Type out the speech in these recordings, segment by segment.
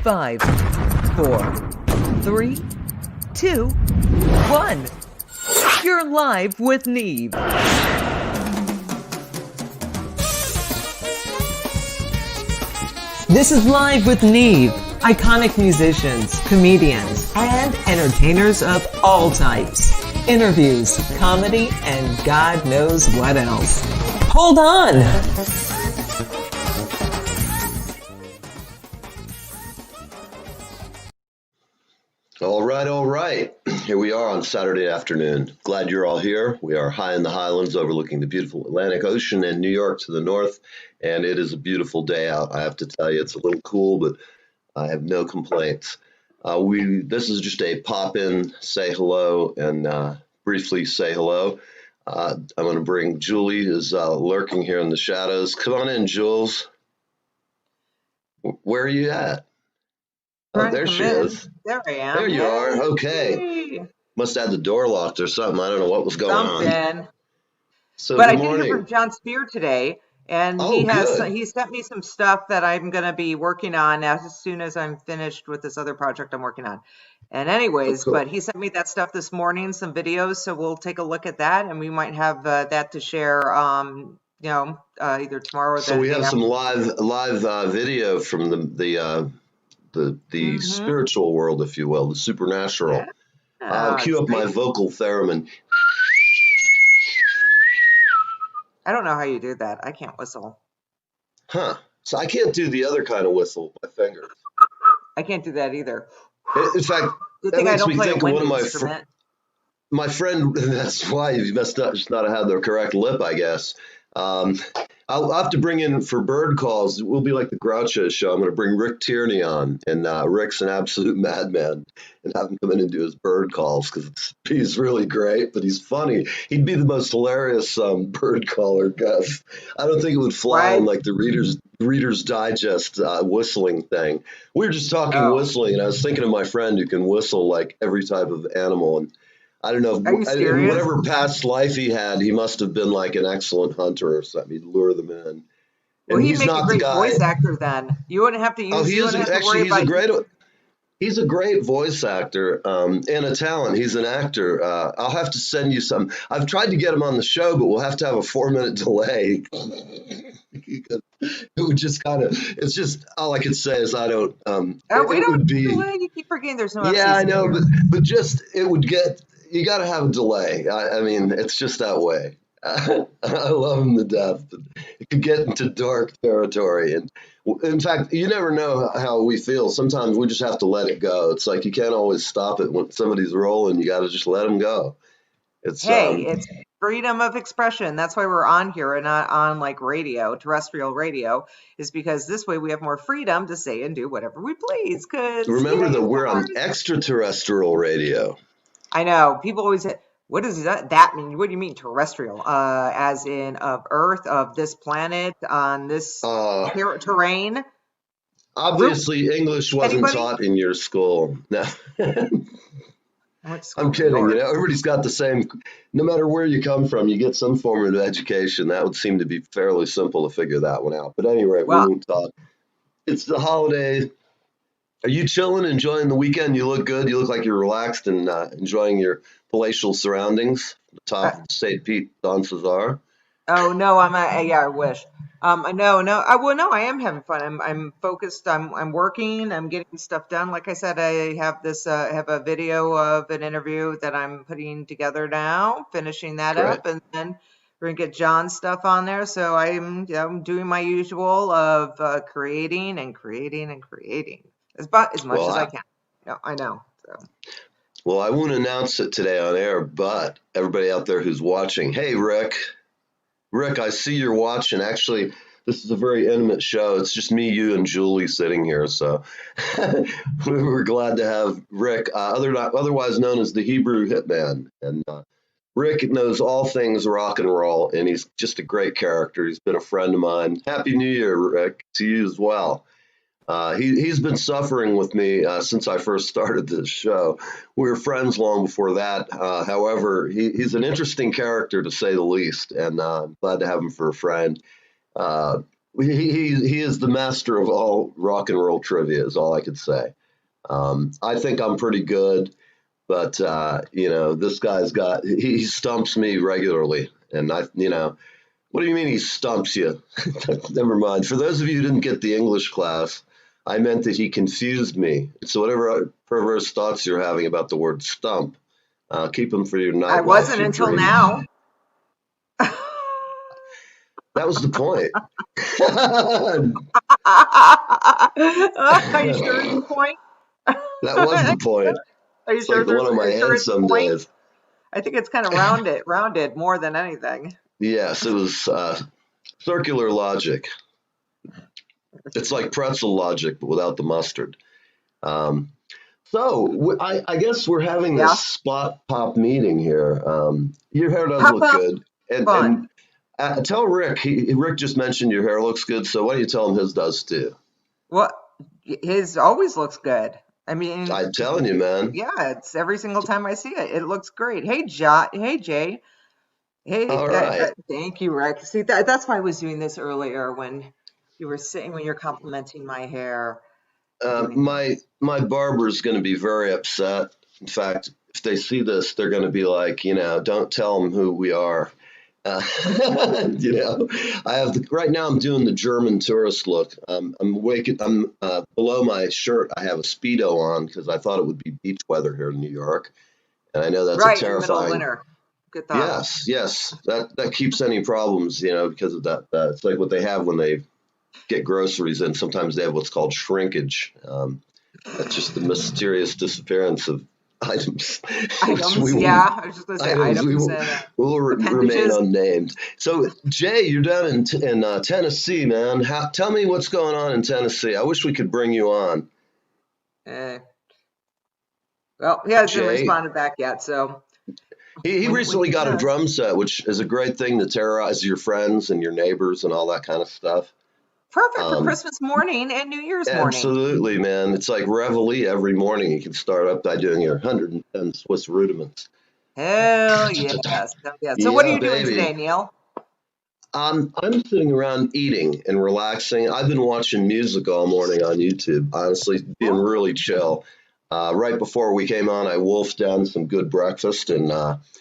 5, 4, 3, 2, 1. You're live with Neve. This is Live with Neve. Iconic musicians, comedians, and entertainers of all types. Interviews, comedy, and God knows what else. Hold on! All right. Here we are on Saturday afternoon. Glad you're all here. We are high in the highlands overlooking the beautiful Atlantic Ocean and New York to the north, and it is a beautiful day out. I have to tell you, it's a little cool, but I have no complaints. This is just a pop-in, say hello, and briefly say hello. I'm going to bring Julie, who's lurking here in the shadows. Come on in, Jules. Where are you at? Oh, there she is. There I am. There you are. Okay. Hey. Must have had the door locked or something. I don't know what was going on. So, but good I morning. did hear from John Spear today, and he sent me some stuff that I'm going to be working on as soon as I'm finished with this other project I'm working on. And anyways, cool. But he sent me that stuff this morning, some videos, so we'll take a look at that, and we might have that to share. Either tomorrow or so we have some live video from the spiritual world, if you will, the supernatural. I'll cue up my vocal theremin. I don't know how you do that. I can't whistle. Huh. So I can't do the other kind of whistle with my fingers. I can't do that either. In fact, that makes me think of one of my friend, that's why you must not have had the correct lip, I guess. I'll have to bring in for bird calls. It will be like the Groucho show. I'm going to bring Rick Tierney on, and Rick's an absolute madman, and have him come in and do his bird calls because he's really great, but he's funny. He'd be the most hilarious bird caller guest. I don't think it would fly in like the Reader's Digest whistling thing. We were just talking whistling, and I was thinking of my friend who can whistle like every type of animal, and I don't know, in whatever past life he had, he must have been like an excellent hunter or something. He'd lure them in. Well, he'd make a great voice actor then. You wouldn't have to use. He's a great voice actor and a talent. He's an actor. I'll have to send you some. I've tried to get him on the show, but we'll have to have a 4-minute delay. It would just kind of. It's just all I could say is I don't. We don't delay. You keep forgetting there's no. Yeah, I know, but just it would get. You got to have a delay. I mean, it's just that way. I love him to death, but it could get into dark territory. And in fact, you never know how we feel. Sometimes we just have to let it go. It's like you can't always stop it when somebody's rolling. You got to just let them go. It's freedom of expression. That's why we're on here and not on like radio, terrestrial radio, is because this way we have more freedom to say and do whatever we please. Remember that we're on extraterrestrial radio. I know. People always say, what does that mean? What do you mean terrestrial? As in of Earth, of this planet, on this terrain? Obviously, English wasn't taught in your school. No. I'm kidding. You know, everybody's got the same. No matter where you come from, you get some form of education. That would seem to be fairly simple to figure that one out. But anyway, we won't talk. It's the holiday. Are you chilling, enjoying the weekend? You look good. You look like you're relaxed and enjoying your palatial surroundings. The top of St. Pete, Don Cesar. Oh no, I wish. No, I am having fun. I'm focused. I'm working. I'm getting stuff done. Like I said, I have have a video of an interview that I'm putting together now, finishing that up, and then we're gonna get John's stuff on there. So I'm doing my usual of creating and creating and creating as much as I can. Yeah, I know. So. Well, I won't announce it today on air, but everybody out there who's watching, hey, Rick, I see you're watching. Actually, this is a very intimate show. It's just me, you, and Julie sitting here. So we were glad to have Rick, otherwise known as the Hebrew Hitman. And Rick knows all things rock and roll, and he's just a great character. He's been a friend of mine. Happy New Year, Rick, to you as well. He's been suffering with me since I first started this show. We were friends long before that. However, he's an interesting character to say the least, and I'm glad to have him for a friend. He is the master of all rock and roll trivia, is all I could say. I think I'm pretty good, but this guy's he stumps me regularly, and what do you mean he stumps you? Never mind. For those of you who didn't get the English class, I meant that he confused me. So whatever perverse thoughts you're having about the word stump, keep them for your night. I wasn't until now. That was the point. Are you sure it's the point? That was the point. Are you It's sure like one of my handsome days. I think it's kind of rounded more than anything. Yes, it was circular logic. It's like pretzel logic, but without the mustard. So I guess we're having this spot pop meeting here. Your hair does look good. And tell Rick, Rick just mentioned your hair looks good, so why don't you tell him his does too? Well, his always looks good. I mean, I'm telling you, man. Yeah, it's every single time I see it. It looks great. Hey, Jay. Hey, all right. Thank you, Rick. See, that's why I was doing this earlier when you're complimenting my hair. My barber's going to be very upset. In fact, if they see this, they're going to be like, don't tell them who we are. I have right now. I'm doing the German tourist look. I'm below my shirt. I have a Speedo on because I thought it would be beach weather here in New York, and I know that's a terrifying. Middle of winter. Good thought. Yes. That keeps any problems, because of that. It's like what they have when they get groceries in. Sometimes they have what's called shrinkage. That's just the mysterious disappearance of items. I was just going to say items. We'll remain unnamed. So, Jay, you're down in Tennessee, man. Tell me what's going on in Tennessee. I wish we could bring you on. Well, he hasn't responded back yet, so. He recently got a drum set, which is a great thing to terrorize your friends and your neighbors and all that kind of stuff. Perfect for Christmas morning and New Year's morning. Absolutely, man. It's like Reveille every morning. You can start up by doing your 110 Swiss rudiments. Hell yes. So what are you doing today, Neil? I'm sitting around eating and relaxing. I've been watching music all morning on YouTube, honestly, being really chill. Right before we came on, I wolfed down some good breakfast, and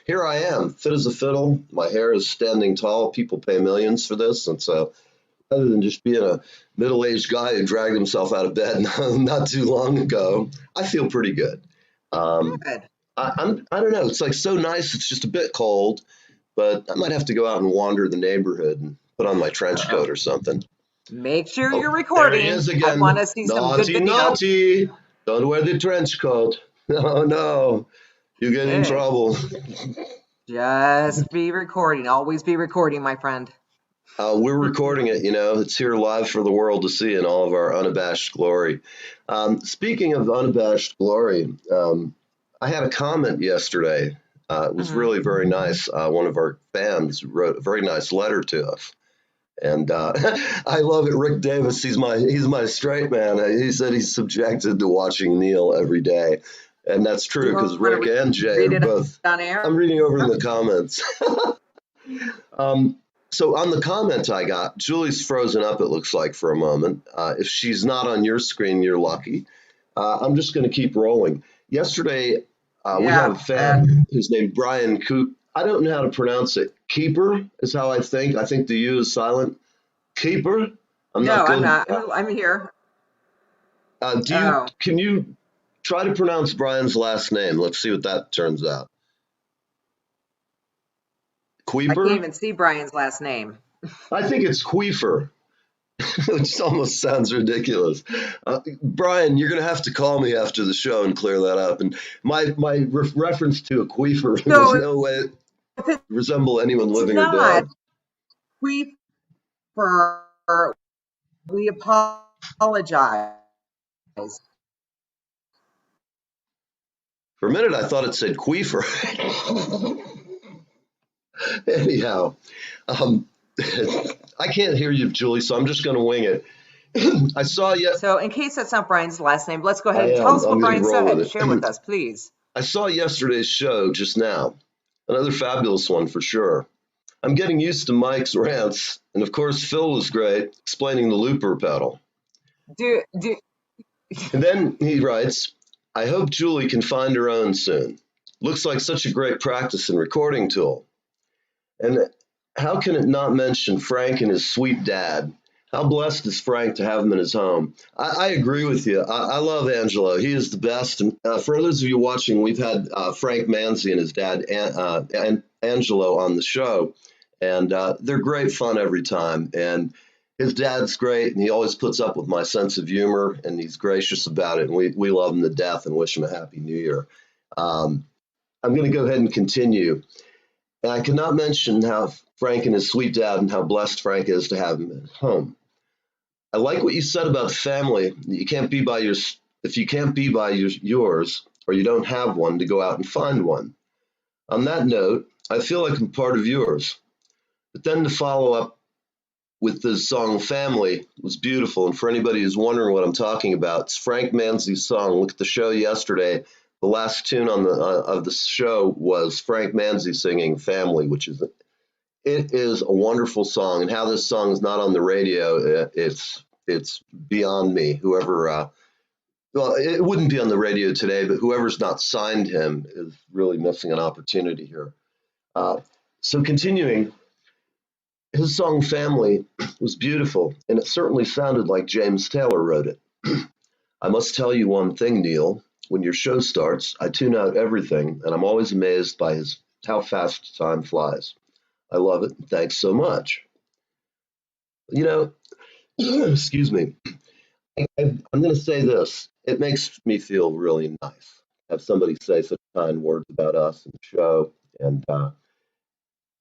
here I am, fit as a fiddle. My hair is standing tall. People pay millions for this, and so rather than just being a middle-aged guy who dragged himself out of bed not too long ago, I feel pretty good. Good. I don't know. It's like so nice. It's just a bit cold, but I might have to go out and wander the neighborhood and put on my trench coat or something. Make sure you're recording. There he is again. I want to see some good video. Naughty. Don't wear the trench coat. No. You get in trouble. Just be recording. Always be recording, my friend. We're recording it, it's here live for the world to see in all of our unabashed glory. Speaking of unabashed glory, I had a comment yesterday. It was really very nice. One of our fans wrote a very nice letter to us. And I love it. Rick Davis, he's my straight man. He said he's subjected to watching Neil every day. And that's true because Rick and Jay are both. I'm reading over in the comments. So on the comment I got, Julie's frozen up, it looks like, for a moment. If she's not on your screen, you're lucky. I'm just going to keep rolling. Yesterday, we have a fan who's named Brian Coop. I don't know how to pronounce it. Keeper is how I think. I think the U is silent. Keeper? I'm not. I'm here. Can you try to pronounce Brian's last name? Let's see what that turns out. Queeper? I can't even see Brian's last name. I think it's Queefer, which almost sounds ridiculous. Brian, you're going to have to call me after the show and clear that up. And my reference to a Queefer was no way resemble anyone living or dead. Queefer, we apologize. For a minute, I thought it said Queefer. Anyhow, I can't hear you, Julie, so I'm just going to wing it. I saw you. So in case that's not Brian's last name, let's go ahead and tell us what Brian said. Share with us, please. I saw yesterday's show just now. Another fabulous one for sure. I'm getting used to Mike's rants, and of course Phil was great explaining the looper pedal. Do And then he writes, I hope Julie can find her own soon. Looks like such a great practice and recording tool. And how can it not mention Frank and his sweet dad? How blessed is Frank to have him in his home? I agree with you. I love Angelo. He is the best. And for those of you watching, we've had Frank Manzi and his dad, Angelo, on the show. And they're great fun every time. And his dad's great, and he always puts up with my sense of humor, and he's gracious about it. And we love him to death and wish him a happy new year. I'm going to go ahead and continue. And I cannot mention how Frank and his sweet dad and how blessed Frank is to have him at home. I like what you said about family. You can't be by if you can't be by yours, or you don't have one, to go out and find one. On that note, I feel like I'm part of yours. But then to follow up with the song Family was beautiful. And for anybody who's wondering what I'm talking about, it's Frank Manzi's song. Look at the show yesterday. The last tune on of the show was Frank Manzi singing Family, which is it is a wonderful song. And how this song is not on the radio, it's beyond me. Whoever, well, it wouldn't be on the radio today, but whoever's not signed him is really missing an opportunity here. So continuing, his song Family was beautiful, and it certainly sounded like James Taylor wrote it. I must tell you one thing, Neil. When your show starts, I tune out everything, and I'm always amazed by how fast time flies. I love it. Thanks so much. You know, excuse me. I'm going to say this. It makes me feel really nice to have somebody say such kind words about us and the show. And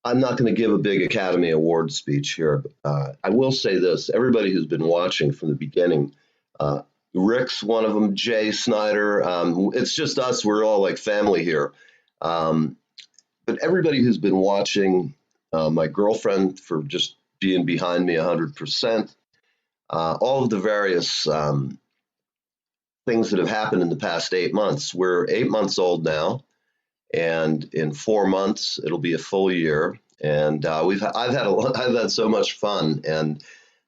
I'm not going to give a big Academy Award speech here, but I will say this. Everybody who's been watching from the beginning, Rick's one of them, Jay Snyder. It's just us. We're all like family here. But everybody who's been watching, my girlfriend for just being behind me 100%, all of the various things that have happened in the past 8 months. We're 8 months old now, and in 4 months it'll be a full year. And I've had so much fun, and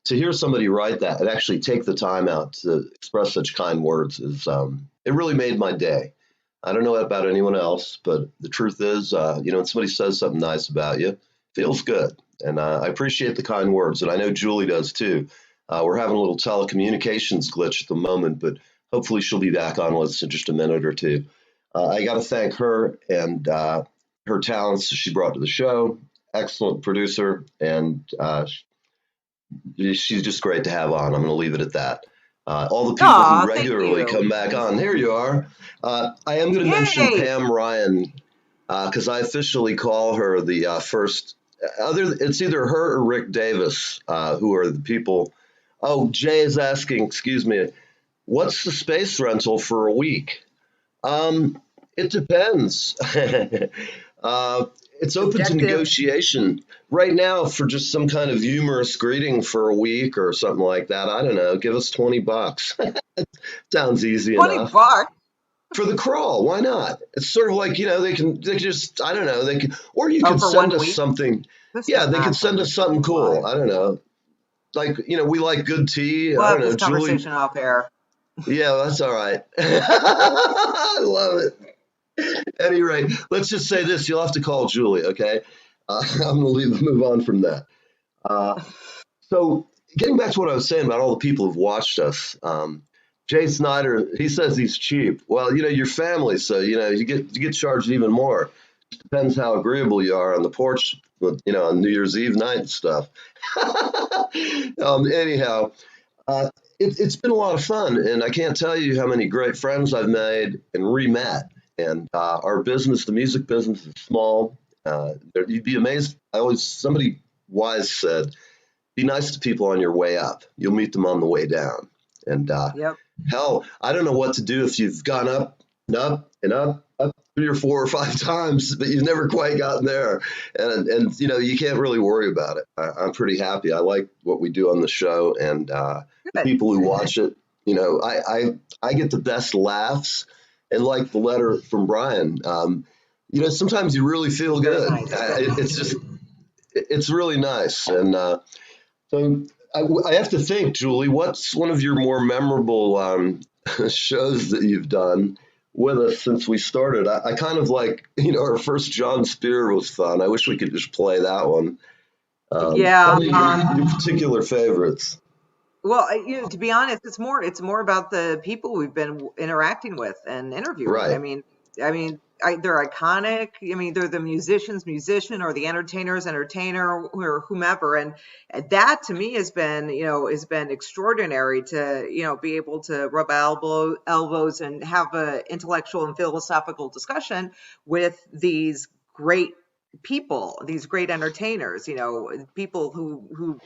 to hear somebody write that and actually take the time out to express such kind words is it really made my day. I don't know about anyone else, but the truth is, when somebody says something nice about you, it feels good. And I appreciate the kind words, and I know Julie does too. We're having a little telecommunications glitch at the moment, but hopefully she'll be back on with us in just a minute or two. I got to thank her and her talents she brought to the show. Excellent producer, and she's just great to have on. I'm going to leave it at that. All the people who regularly come back on. Here you are. I am going to mention Pam Ryan because I officially call her the first. It's either her or Rick Davis who are the people. Oh, Jay is asking, excuse me, what's the space rental for a week? It depends. It's open to negotiation. Right now, for just some kind of humorous greeting for a week or something like that, I don't know, give us $20. Sounds easy enough. $20? For the crawl, why not? It's sort of like, they can just, I don't know, they can, or you can send us something. Yeah, they can send us something cool. I don't know. Like, we like good tea. We'll I don't have know, this conversation off air. Yeah, that's all right. I love it. At any rate, let's just say this. You'll have to call Julie, okay? I'm going to move on from that. So getting back to what I was saying about all the people who've watched us, Jay Snyder, he says he's cheap. Well, your family, so, you get charged even more. It depends how agreeable you are on the porch, on New Year's Eve night and stuff. Anyhow, it's been a lot of fun, and I can't tell you how many great friends I've made and re-met. And our business, the music business, is small. You'd be amazed. Somebody wise said, be nice to people on your way up. You'll meet them on the way down. And hell, I don't know what to do if you've gone up and up and up 3 or 4 or 5 times, but you've never quite gotten there. And you can't really worry about it. I'm pretty happy. I like what we do on the show, and the people who watch it. I get the best laughs. And like the letter from Brian, sometimes you really feel good. It's just, it's really nice. And so I have to think, Julie, what's one of your more memorable shows that you've done with us since we started? I kind of like, our first John Spear was fun. I wish we could just play that one. Yeah. Tell me your particular favorites. Well, to be honest, it's more about the people we've been interacting with and interviewing. Right. They're iconic. They're the musician or the entertainer or whomever. And that to me has been extraordinary to, be able to rub elbows and have an intellectual and philosophical discussion with these great people, these great entertainers, people who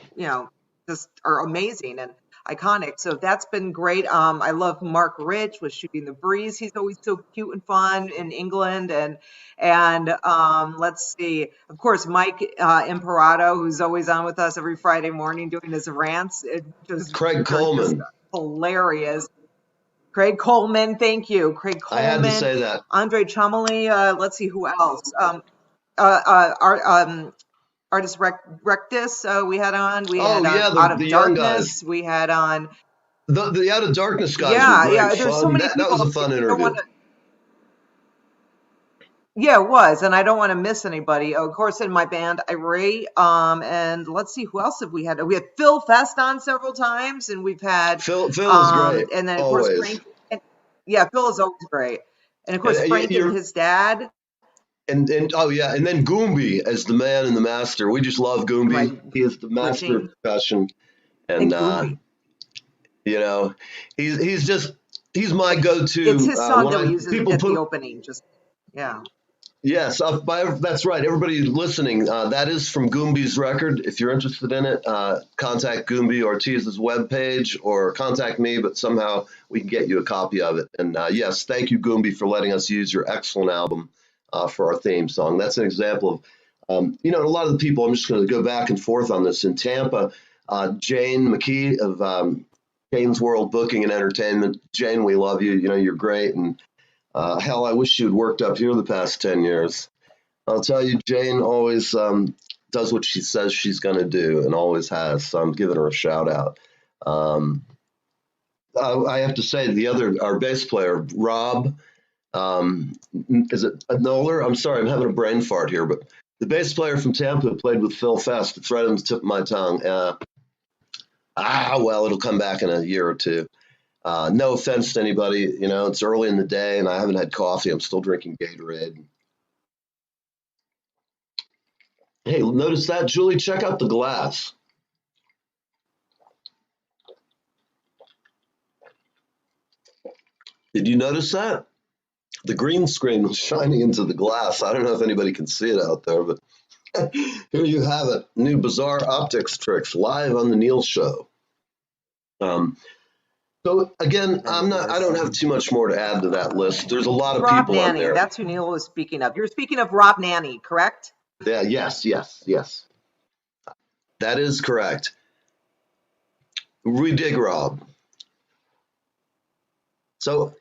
just are amazing and iconic. So that's been great. I love Mark Rich with Shooting the Breeze. He's always so cute and fun in England. And let's see, of course, Mike Imperato, who's always on with us every Friday morning doing his rants. Craig Coleman. Hilarious. Craig Coleman, thank you. Craig Coleman. I had to say that. Andre Chumley. Let's see who else. Artist Rectus, we had on. We had Out of Darkness. We had on the Out of Darkness guys. Yeah. There's so many people. That was a fun interview. Yeah, it was, and I don't want to miss anybody. Of course, in my band, Iray, and let's see who else have we had. We had Phil Fest on several times, and we've had Phil is great. And then of always. course Frank. Phil is always great, and of course Frank and his dad. And then Goombie as the man and the master. We just love Goombie. Right. He is the master of percussion, and he's my go-to. It's his song that we use at the opening. Yes, that's right. Everybody listening, that is from Goombie's record. If you're interested in it, contact Goombie Ortiz's webpage or contact me, but somehow we can get you a copy of it. And yes, thank you, Goombie, for letting us use your excellent album for our theme song. That's an example of, a lot of the people, I'm just going to go back and forth on this. In Tampa, Jane McKee of Jane's World Booking and Entertainment. Jane, we love you. You're great. And hell, I wish you had worked up here the past 10 years. I'll tell you, Jane always does what she says she's going to do and always has. So I'm giving her a shout out. I have to say our bass player, Rob, is it Noller? I'm sorry, I'm having a brain fart here, but the bass player from Tampa played with Phil Fest. It's right on the tip of my tongue. Well, it'll come back in a year or two. No offense to anybody, it's early in the day and I haven't had coffee. I'm still drinking Gatorade. Hey, notice that, Julie? Check out the glass. Did you notice that? The green screen was shining into the glass. I don't know if anybody can see it out there, but here you have it. New bizarre optics tricks live on the Neil Show. So again, I don't have too much more to add to that list. There's a lot of people out there. That's who Neil was speaking of. You're speaking of Rob Nanny, correct? Yeah, yes. That is correct. We dig Rob. So,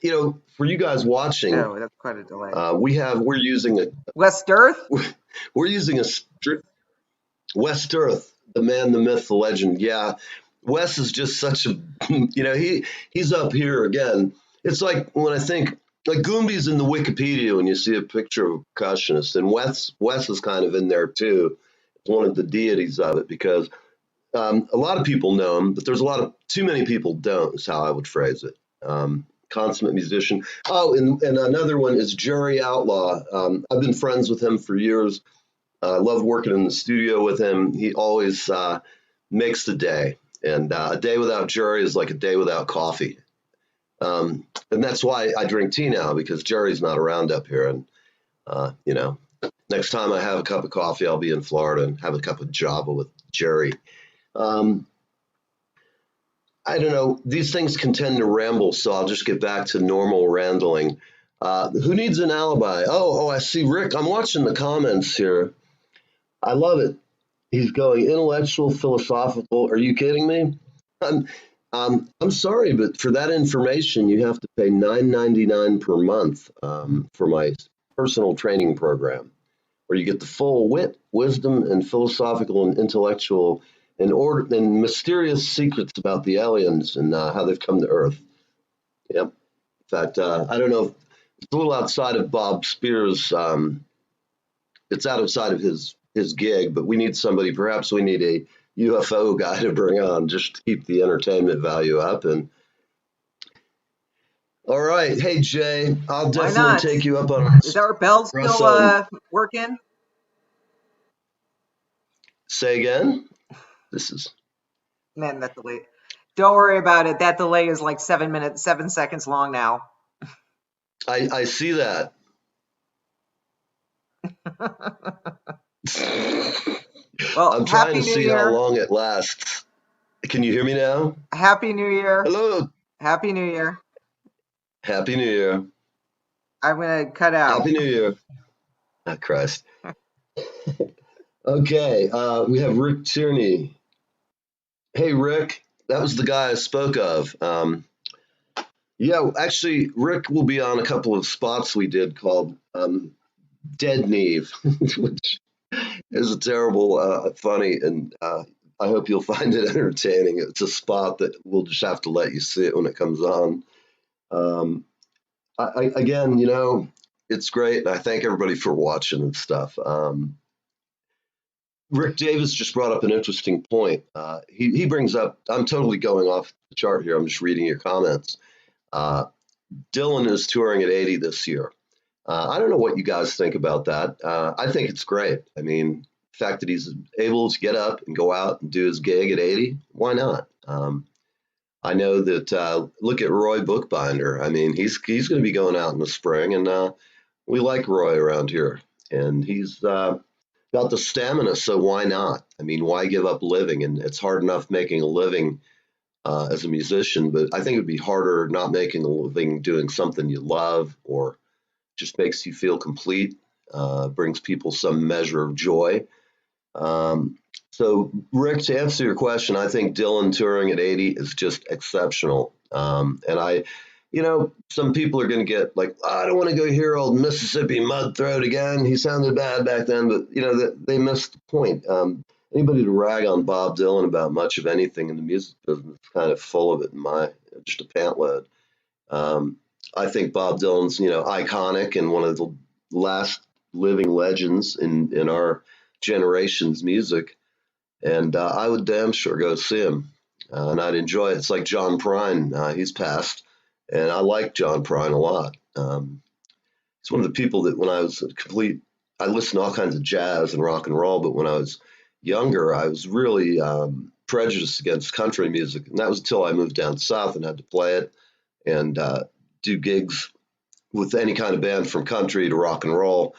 for you guys watching, that's quite a delay. We're using a West Earth. We're using a West Earth, the man, the myth, the legend. Yeah, Wes is just such a, he's up here again. It's like when I think like Goombie's in the Wikipedia when you see a picture of a percussionist, and Wes is kind of in there too. It's one of the deities of it because a lot of people know him, but there's too many people don't. Is how I would phrase it. Consummate musician. Oh, and another one is Jerry Outlaw. I've been friends with him for years. I love working in the studio with him. He always makes the day. And a day without Jerry is like a day without coffee. And that's why I drink tea now, because Jerry's not around up here. And, next time I have a cup of coffee, I'll be in Florida and have a cup of Java with Jerry. I don't know. These things can tend to ramble, so I'll just get back to normal rambling. Who needs an alibi? Oh, I see Rick. I'm watching the comments here. I love it. He's going intellectual, philosophical. Are you kidding me? I'm sorry, but for that information, you have to pay $9.99 per month for my personal training program. where you get the full wit, wisdom, and philosophical and intellectual and mysterious secrets about the aliens and how they've come to Earth. Yep. In fact, I don't know if it's a little outside of Bob Spears. It's outside of his gig, but we need somebody. Perhaps we need a UFO guy to bring on just to keep the entertainment value up. And all right, hey Jay, I'll definitely take you up on. Is our bell still working? Say again. This is. Man, that delay. Don't worry about it. That delay is like 7 seconds long now. I see that. Well, I'm trying to see how long it lasts. Can you hear me now? Happy New Year. Hello. Happy New Year. Happy New Year. I'm going to cut out. Happy New Year. Oh, Christ. Okay, we have Rick Tierney. Hey, Rick. That was the guy I spoke of. Yeah, actually, Rick will be on a couple of spots we did called Dead Neve, which is a terrible, funny, and I hope you'll find it entertaining. It's a spot that we'll just have to let you see it when it comes on. Again, you know, it's great, and I thank everybody for watching and stuff. Rick Davis just brought up an interesting point. He brings up, I'm totally going off the chart here, I'm just reading your comments. Dylan is touring at 80 this year. I don't know what you guys think about that. I think it's great. I mean, the fact that he's able to get up and go out and do his gig at 80, why not? I know that, look at Roy Bookbinder. I mean, he's going to be going out in the spring, and we like Roy around here. And he's got the stamina, so why not? I mean, why give up living? And it's hard enough making a living as a musician, but I think it would be harder not making a living doing something you love or just makes you feel complete, brings people some measure of joy. So, Rick, to answer your question, I think Dylan touring at 80 is just exceptional. And you know, some people are going to get like, oh, I don't want to go hear old Mississippi Mud Throat again. He sounded bad back then, but, you know, they missed the point. Anybody to rag on Bob Dylan about much of anything in the music business is kind of full of it just a pant load. I think Bob Dylan's, you know, iconic and one of the last living legends in our generation's music. And I would damn sure go see him, and I'd enjoy it. It's like John Prine. He's passed, and I like John Prine a lot. He's one of the people that when I was I listened to all kinds of jazz and rock and roll, but when I was younger, I was really prejudiced against country music. And that was until I moved down south and had to play it and do gigs with any kind of band from country to rock and roll.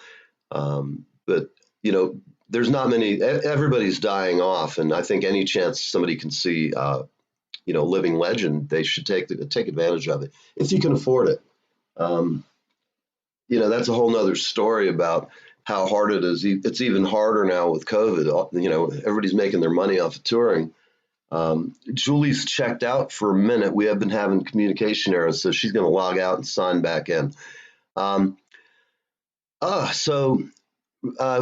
But, you know, there's not many, everybody's dying off. And I think any chance somebody can see, you know, living legend, they should take advantage of it if you can afford it. You know, that's a whole nother story about how hard it is. It's even harder now with COVID. You know, everybody's making their money off of touring. Julie's checked out for a minute. We have been having communication errors, so she's going to log out and sign back in.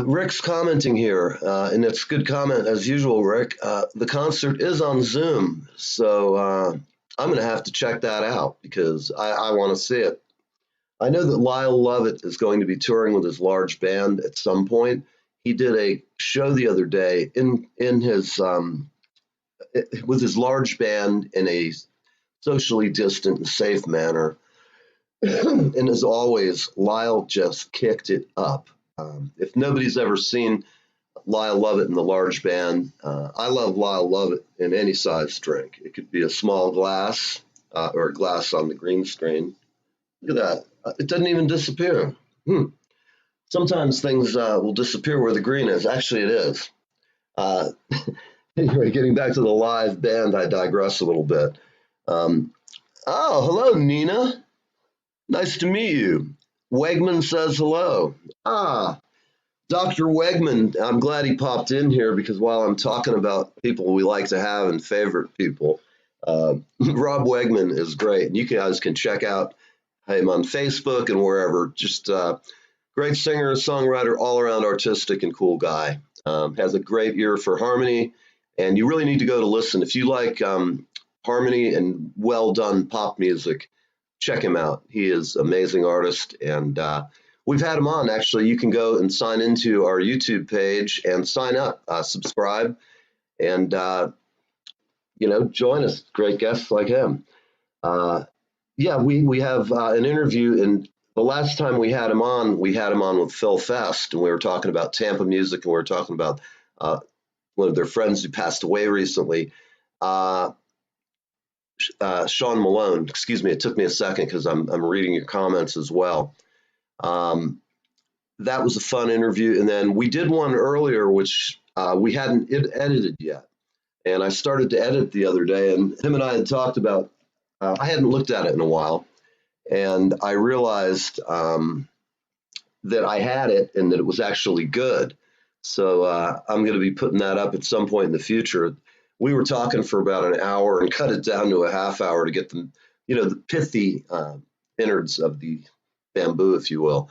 Rick's commenting here, and it's a good comment as usual, Rick. The concert is on Zoom, so I'm going to have to check that out because I want to see it. I know that Lyle Lovett is going to be touring with his large band at some point. He did a show the other day in his with his large band in a socially distant and safe manner. And as always, Lyle just kicked it up. If nobody's ever seen Lyle Lovett in the large band, I love Lyle Lovett in any size drink. It could be a small glass or a glass on the green screen. Look at that. It doesn't even disappear. Sometimes things will disappear where the green is. Actually, it is. Anyway, getting back to the live band, I digress a little bit. Oh, hello, Nina. Nice to meet you. Wegman says hello. Dr. Wegman, I'm glad he popped in here because while I'm talking about people we like to have and favorite people, Rob Wegman is great. And you guys can check out him on Facebook and wherever. Just Great singer, songwriter, all-around artistic and cool guy. Has a great ear for harmony, and you really need to go to listen. If you like harmony and well-done pop music, check him out. He is an amazing artist, and we've had him on. Actually, you can go and sign into our YouTube page and sign up, subscribe, and join us. Great guests like him. We have an interview, and the last time we had him on with Phil Fest, and we were talking about Tampa music, and we were talking about one of their friends who passed away recently, Sean Malone. Excuse me, it took me a second because I'm reading your comments as well. That was a fun interview, and then we did one earlier which we hadn't edited yet, and I started to edit the other day, and him and I had talked about. I hadn't looked at it in a while, and I realized that I had it and that it was actually good. So I'm going to be putting that up at some point in the future. We were talking for about an hour and cut it down to a half hour to get the pithy innards of the bamboo, if you will.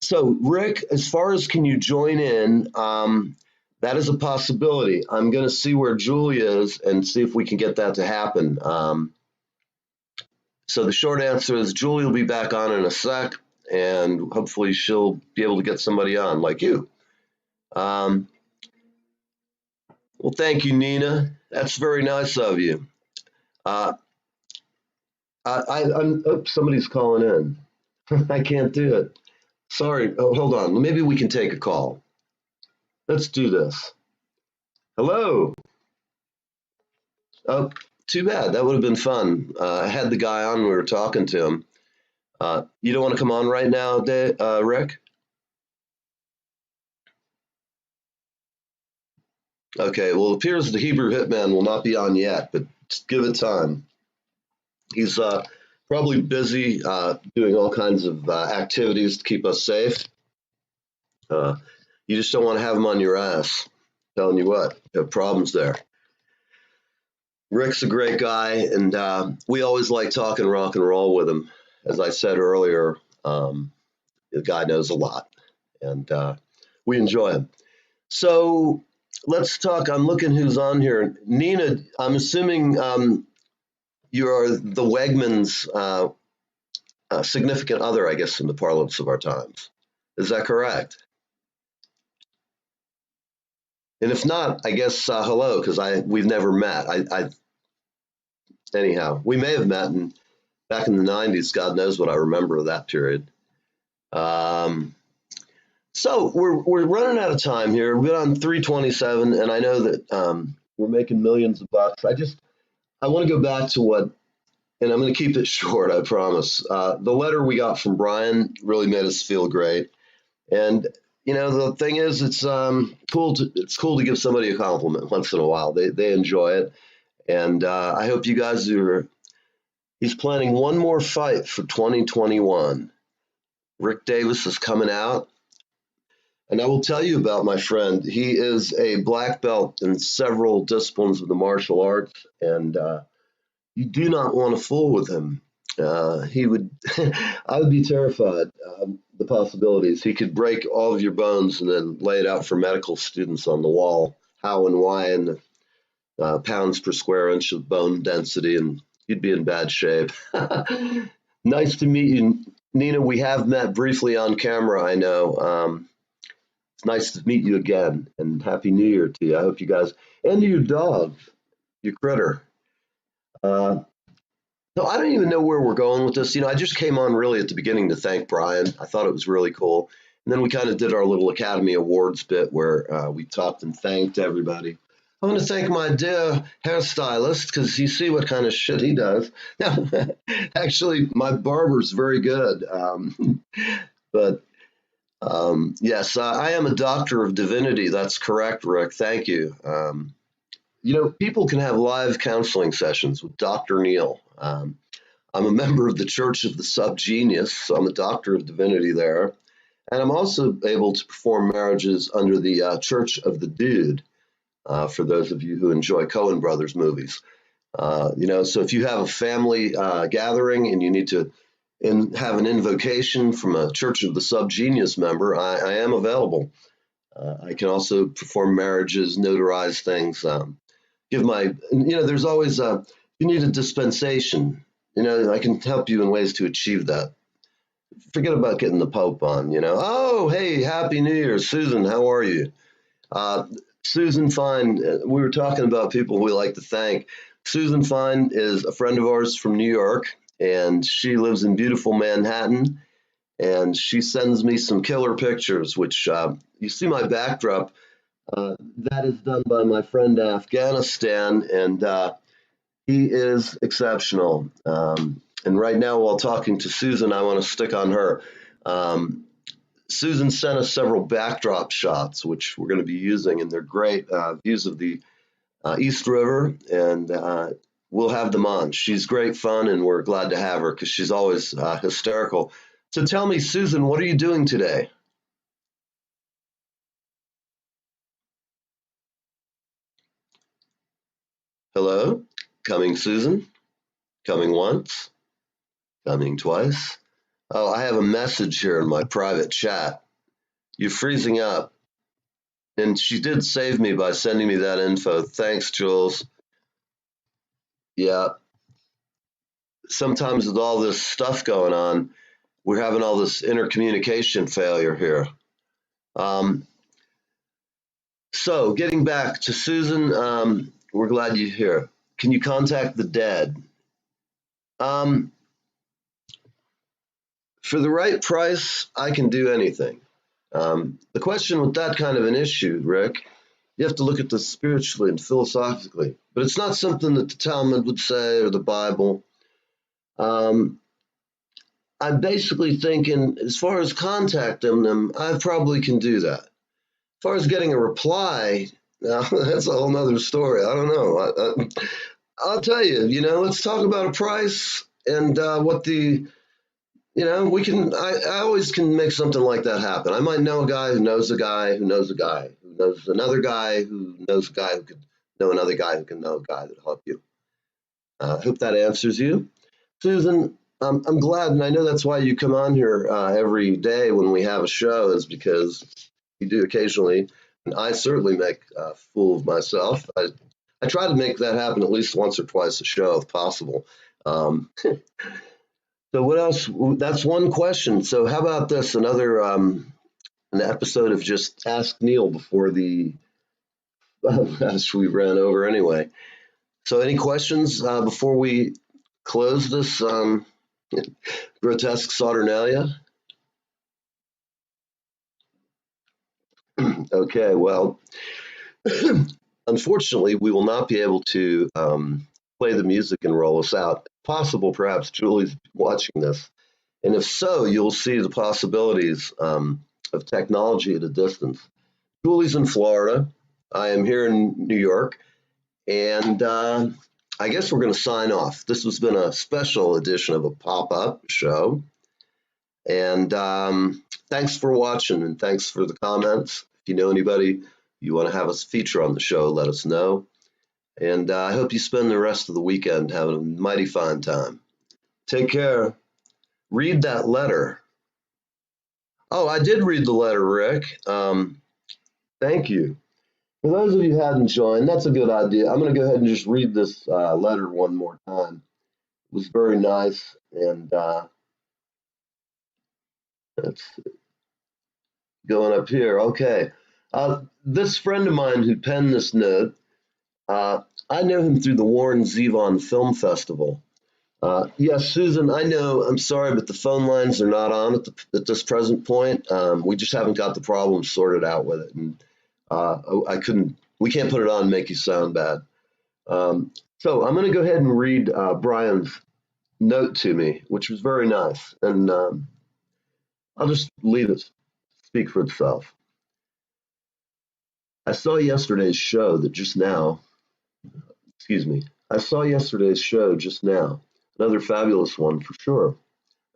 So Rick, as far as can you join in, that is a possibility. I'm going to see where Julie is and see if we can get that to happen. So the short answer is Julie will be back on in a sec, and hopefully she'll be able to get somebody on like you. Well, thank you, Nina. That's very nice of you. Somebody's calling in. I can't do it. Sorry. Oh, hold on. Maybe we can take a call. Let's do this. Hello. Oh, too bad. That would have been fun. I had the guy on. We were talking to him. You don't want to come on right now, Rick? Okay. Well, it appears the Hebrew Hitman will not be on yet, but just give it time. He's probably busy doing all kinds of activities to keep us safe. You just don't want to have him on your ass. I'm telling you what, you have problems there. Rick's a great guy, and we always like talking rock and roll with him. As I said earlier, the guy knows a lot, and we enjoy him. So let's talk. I'm looking who's on here. Nina, I'm assuming you're the Wegmans' significant other, I guess, in the parlance of our times. Is that correct? And if not, I guess hello, because we've never met. Anyhow, we may have met back in the 90s. God knows what I remember of that period. So we're running out of time here. We're on 3:27, and I know that we're making millions of bucks. I want to go back to what, and I'm going to keep it short, I promise. The letter we got from Brian really made us feel great, and the thing is, it's cool to give somebody a compliment once in a while. They enjoy it, and I hope you guys are. He's planning one more fight for 2021. Rick Davis is coming out, and I will tell you about my friend. He is a black belt in several disciplines of the martial arts, and you do not want to fool with him. He would, I would be terrified. The possibilities. He could break all of your bones and then lay it out for medical students on the wall, how and why, and pounds per square inch of bone density, and you'd be in bad shape. Nice to meet you, Nina. We have met briefly on camera, I know. It's nice to meet you again, and Happy New Year to you. I hope you guys, and to your dog, your critter. So I don't even know where we're going with this. I just came on really at the beginning to thank Brian. I thought it was really cool. And then we kind of did our little Academy Awards bit where we talked and thanked everybody. I want to thank my dear hairstylist because you see what kind of shit he does. Actually, my barber's very good. But yes, I am a doctor of divinity. That's correct, Rick. Thank you. People can have live counseling sessions with Dr. Neil. I'm a member of the Church of the Subgenius, so I'm a doctor of divinity there. And I'm also able to perform marriages under the Church of the Dude, for those of you who enjoy Coen Brothers movies. So if you have a family gathering and you need to and have an invocation from a Church of the Subgenius member, I am available. I can also perform marriages, notarize things, there's always you need a dispensation. I can help you in ways to achieve that. Forget about getting the Pope on, Oh, hey, Happy New Year, Susan, how are you? Susan Fine, we were talking about people we like to thank. Susan Fine is a friend of ours from New York, and she lives in beautiful Manhattan, and she sends me some killer pictures, which you see my backdrop. That is done by my friend Afghanistan, and he is exceptional. And right now, while talking to Susan, I want to stick on her. Susan sent us several backdrop shots, which we're going to be using, and they're great views of the East River, and we'll have them on. She's great fun, and we're glad to have her because she's always hysterical. So tell me, Susan, what are you doing today? Hello? Coming, Susan? Coming once? Coming twice? Oh, I have a message here in my private chat. You're freezing up. And she did save me by sending me that info. Thanks, Jules. Yeah. Sometimes with all this stuff going on, we're having all this intercommunication failure here. So getting back to Susan, we're glad you're here. Can you contact the dead? For the right price, I can do anything. The question with that kind of an issue, Rick, you have to look at this spiritually and philosophically. But it's not something that the Talmud would say or the Bible. I'm basically thinking, as far as contacting them, I probably can do that. As far as getting a reply, now that's a whole nother story. I don't know. I'll tell you, let's talk about a price and what the, we can, I always can make something like that happen. I might know a guy who knows a guy who knows a guy who knows another guy who knows a guy who could know another guy who can know a guy that'll help you. I hope that answers you. Susan, I'm glad, and I know that's why you come on here every day when we have a show, is because you do occasionally, and I certainly make a fool of myself. I try to make that happen at least once or twice a show if possible. So what else? That's one question. So how about this? Another an episode of just Ask Neil before the as we ran over anyway. So any questions before we close this grotesque saturnalia? Okay, well, unfortunately, we will not be able to play the music and roll us out. Possible, perhaps Julie's watching this. And if so, you'll see the possibilities of technology at a distance. Julie's in Florida. I am here in New York. And I guess we're going to sign off. This has been a special edition of a pop-up show. And thanks for watching, and thanks for the comments. If you know anybody you want to have us feature on the show, let us know. And I hope you spend the rest of the weekend having a mighty fine time. Take care. Read that letter. Oh, I did read the letter, Rick. Thank you. For those of you who hadn't joined, that's a good idea. I'm going to go ahead and just read this letter one more time. It was very nice, and it's going up here. Okay. This friend of mine who penned this note, I know him through the Warren Zevon Film Festival. Yes, Susan, I know, I'm sorry, but the phone lines are not on at this present point. We just haven't got the problem sorted out with it. And we can't put it on and make you sound bad. So I'm going to go ahead and read Brian's note to me, which was very nice. And I'll just leave it speak for itself. I saw yesterday's show just now. Another fabulous one for sure.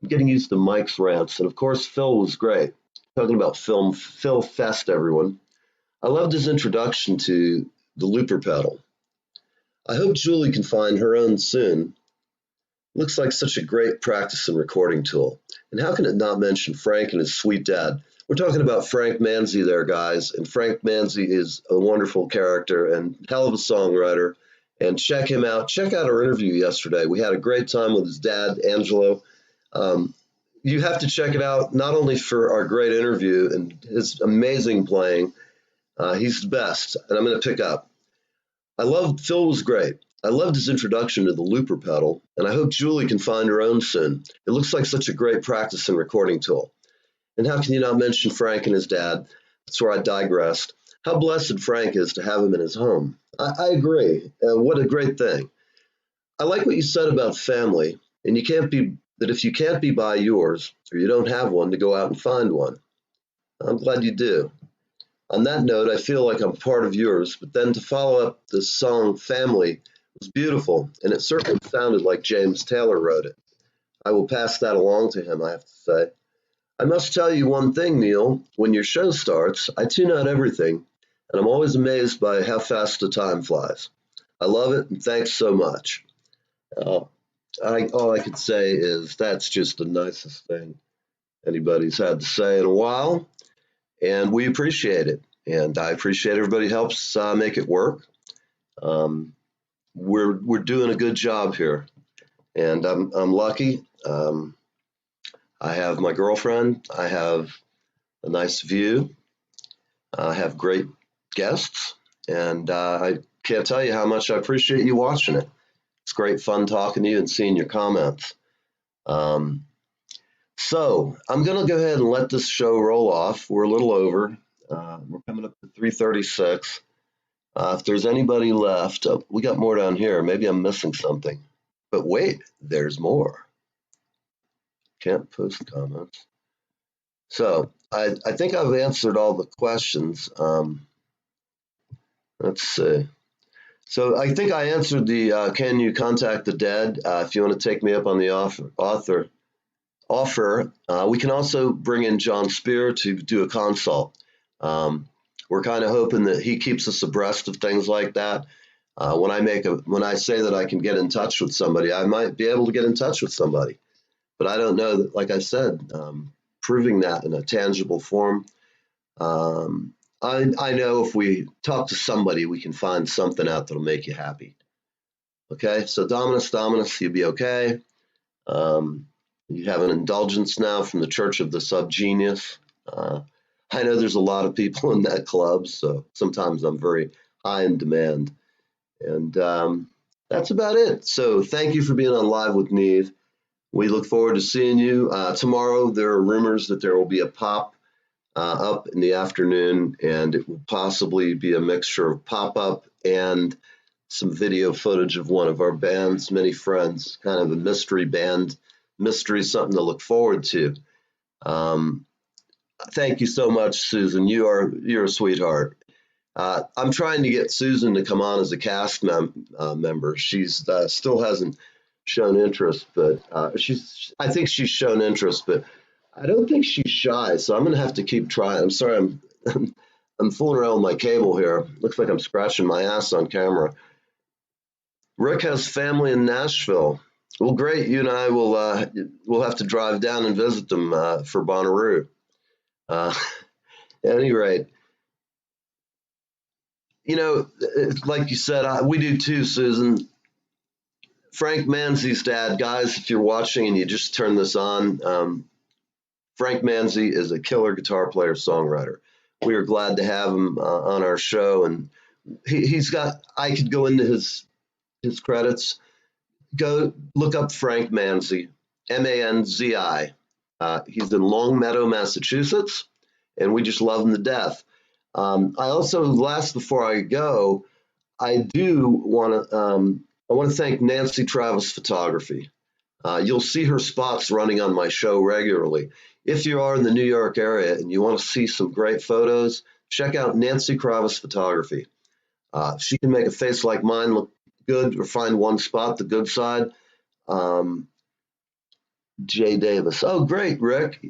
I'm getting used to Mike's rants, and of course Phil was great. Talking about film, Phil Fest, everyone. I loved his introduction to the looper pedal. I hope Julie can find her own soon. Looks like such a great practice and recording tool. And how can it not mention Frank and his sweet dad? We're talking about Frank Manzi there, guys. And Frank Manzi is a wonderful character and hell of a songwriter. And check him out. Check out our interview yesterday. We had a great time with his dad, Angelo. You have to check it out, not only for our great interview and his amazing playing. He's the best, and I'm going to pick up. Phil was great. I loved his introduction to the looper pedal, and I hope Julie can find her own soon. It looks like such a great practice and recording tool. And how can you not mention Frank and his dad? That's where I digressed. How blessed Frank is to have him in his home. I agree. What a great thing. I like what you said about family, and if you can't be by yours, or you don't have one, to go out and find one. I'm glad you do. On that note, I feel like I'm part of yours, but then to follow up the song Family was beautiful, and it certainly sounded like James Taylor wrote it. I will pass that along to him, I have to say. I must tell you one thing, Neil. When your show starts, I tune out everything, and I'm always amazed by how fast the time flies. I love it, and thanks so much. All I could say is that's just the nicest thing anybody's had to say in a while, and we appreciate it. And I appreciate everybody helps make it work. We're doing a good job here, and I'm lucky. I have my girlfriend. I have a nice view. I have great guests, and I can't tell you how much I appreciate you watching it. It's great fun talking to you and seeing your comments. So I'm going to go ahead and let this show roll off. We're a little over. We're coming up to 3:36. If there's anybody left, we got more down here. Maybe I'm missing something. But wait, there's more. Can't post comments. So I think I've answered all the questions. Let's see. So I think I answered the can you contact the dead if you want to take me up on the offer. We can also bring in John Spear to do a consult. We're kind of hoping that he keeps us abreast of things like that. When I say that I can get in touch with somebody, I might be able to get in touch with somebody, but I don't know that, like I said, proving that in a tangible form. I know if we talk to somebody, we can find something out that'll make you happy. Okay, so Dominus, you'll be okay. You have an indulgence now from the Church of the Subgenius. I know there's a lot of people in that club, so sometimes I'm very high in demand. And that's about it. So thank you for being on Live with Neve. We look forward to seeing you. Tomorrow, there are rumors that there will be a pop up in the afternoon, and it will possibly be a mixture of pop-up and some video footage of one of our band's many friends, kind of a mystery band, something to look forward to. Thank you so much, Susan. You're a sweetheart. I'm trying to get Susan to come on as a cast member. She's still hasn't shown interest, but I think she's shown interest, but I don't think she's shy, so I'm going to have to keep trying. I'm sorry, I'm fooling around with my cable here. Looks like I'm scratching my ass on camera. Rick has family in Nashville. Well, great. You and I will have to drive down and visit them for Bonnaroo. At any rate, like you said, we do too, Susan. Frank Manzi's dad, guys, if you're watching and you just turn this on, Frank Manzi is a killer guitar player, songwriter. We are glad to have him on our show, and he's got. I could go into his credits. Go look up Frank Manzi, Manzi. He's in Longmeadow, Massachusetts, and we just love him to death. I also, before I go, I want to thank Nancy Travis Photography. You'll see her spots running on my show regularly. If you are in the New York area and you want to see some great photos, check out Nancy Travis Photography. She can make a face like mine look good, or find one spot, the good side. Jay Davis. Oh, great, Rick.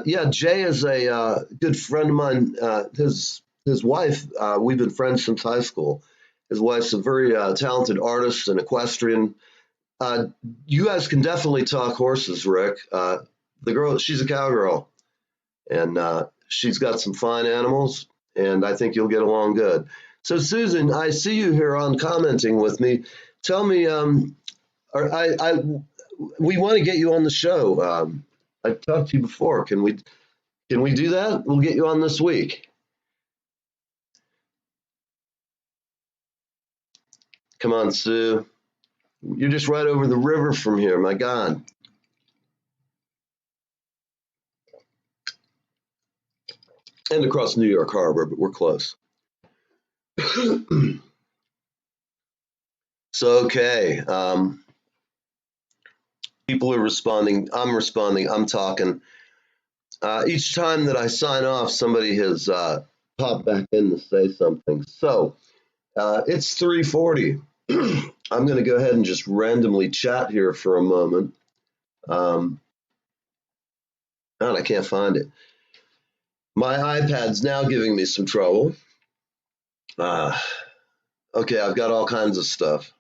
Yeah, Jay is a good friend of mine. His wife, we've been friends since high school. His wife's a very talented artist and equestrian. you guys can definitely talk horses, Rick. The girl, she's a cowgirl, and she's got some fine animals, and I think you'll get along good. So, Susan, I see you here on commenting with me. Tell me, we want to get you on the show. I talked to you before. Can we do that? We'll get you on this week. Come on, Sue. You're just right over the river from here. My God. And across New York Harbor, but we're close. So, okay. People are responding. I'm responding. I'm talking. Each time that I sign off, somebody has popped back in to say something. So, it's 3:40. I'm going to go ahead and just randomly chat here for a moment. And I can't find it. My iPad's now giving me some trouble. Okay, I've got all kinds of stuff.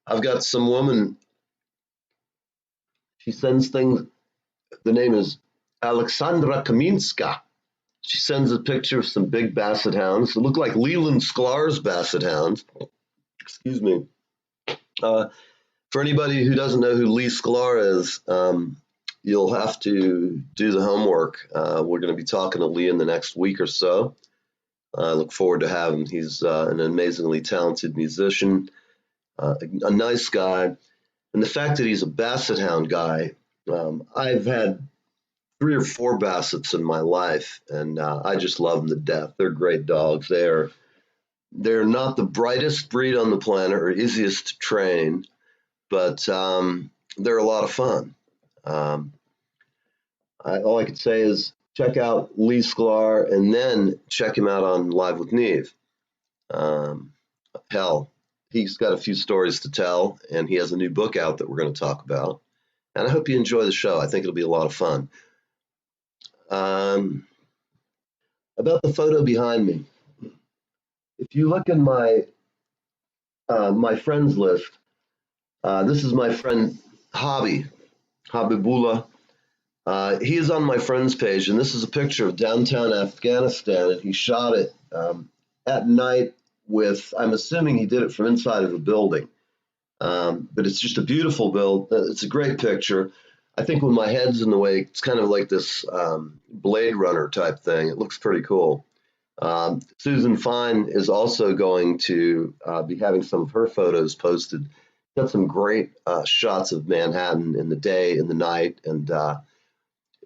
I've got some woman. She sends things. The name is Alexandra Kaminska. She sends a picture of some big basset hounds. They look like Leland Sklar's basset hounds. Excuse me. For anybody who doesn't know who Lee Sklar is, you'll have to do the homework. We're going to be talking to Lee in the next week or so. I look forward to having him. He's an amazingly talented musician, a nice guy. And the fact that he's a basset hound guy, I've had 3 or 4 bassets in my life, and I just love them to death. They're great dogs. They're not the brightest breed on the planet or easiest to train, but they're a lot of fun. All I could say is check out Lee Sklar and then check him out on Live with Neve. Hell, he's got a few stories to tell, and he has a new book out that we're going to talk about. And I hope you enjoy the show. I think it'll be a lot of fun. About the photo behind me, if you look in my friends list, this is my friend Habibullah. He is on my friends page, and this is a picture of downtown Afghanistan, and he shot it at night with, I'm assuming he did it from inside of a building. But it's just a beautiful build. It's a great picture. I think when my head's in the way, it's kind of like this Blade Runner type thing. It looks pretty cool. Susan Fine is also going to be having some of her photos posted. Got some great shots of Manhattan in the day, in the night, and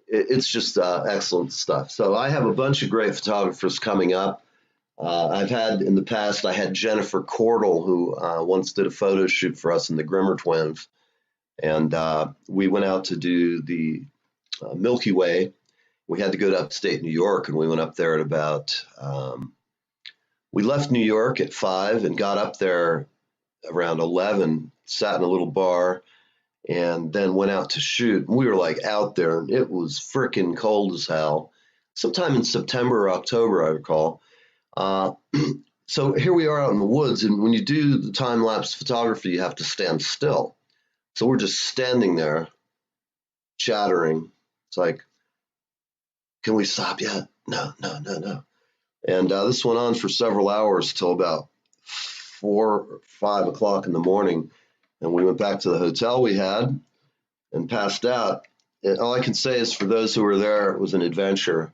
it's just excellent stuff. So I have a bunch of great photographers coming up. I've had in the past, I had Jennifer Cordell, who once did a photo shoot for us in the Grimmer Twins. And we went out to do the Milky Way. We had to go to upstate New York, and we went up there at about, we left New York at 5 and got up there around 11, sat in a little bar, and then went out to shoot. We were like out there, and it was freaking cold as hell. Sometime in September or October, I recall. So here we are out in the woods, and when you do the time-lapse photography, you have to stand still. So we're just standing there, chattering. It's like, can we stop yet? No. And this went on for several hours till about 4 or 5 o'clock in the morning. And we went back to the hotel we had and passed out. And all I can say is for those who were there, it was an adventure.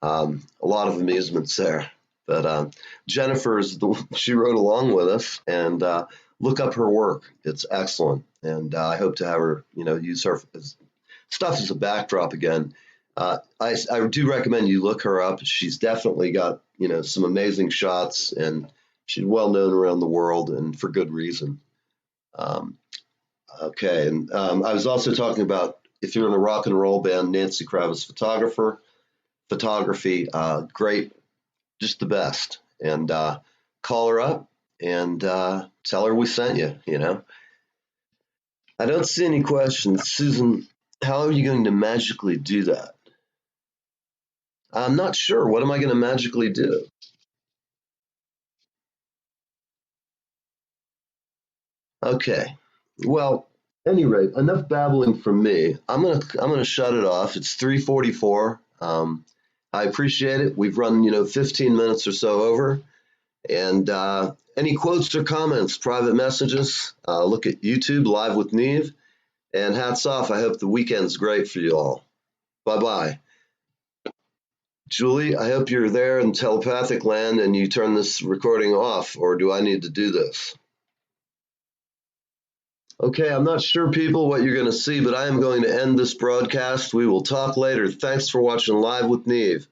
A lot of amusements there. But Jennifer, she rode along with us, and look up her work. It's excellent. And I hope to have her, use her stuff as a backdrop again. I do recommend you look her up. She's definitely got, some amazing shots, and she's well known around the world, and for good reason. Okay. And I was also talking about, if you're in a rock and roll band, Nancy Kravitz photography, great, just the best. And call her up and tell her we sent you, I don't see any questions. Susan, how are you going to magically do that? I'm not sure. What am I going to magically do? Okay. Well, at any rate, enough babbling from me. I'm gonna shut it off. It's 3:44. I appreciate it. We've run 15 minutes or so over. And any quotes or comments, private messages, look at YouTube Live with Neve. And hats off. I hope the weekend's great for you all. Bye-bye. Julie, I hope you're there in telepathic land and you turn this recording off, or do I need to do this? Okay, I'm not sure, people, what you're going to see, but I am going to end this broadcast. We will talk later. Thanks for watching Live with Neve.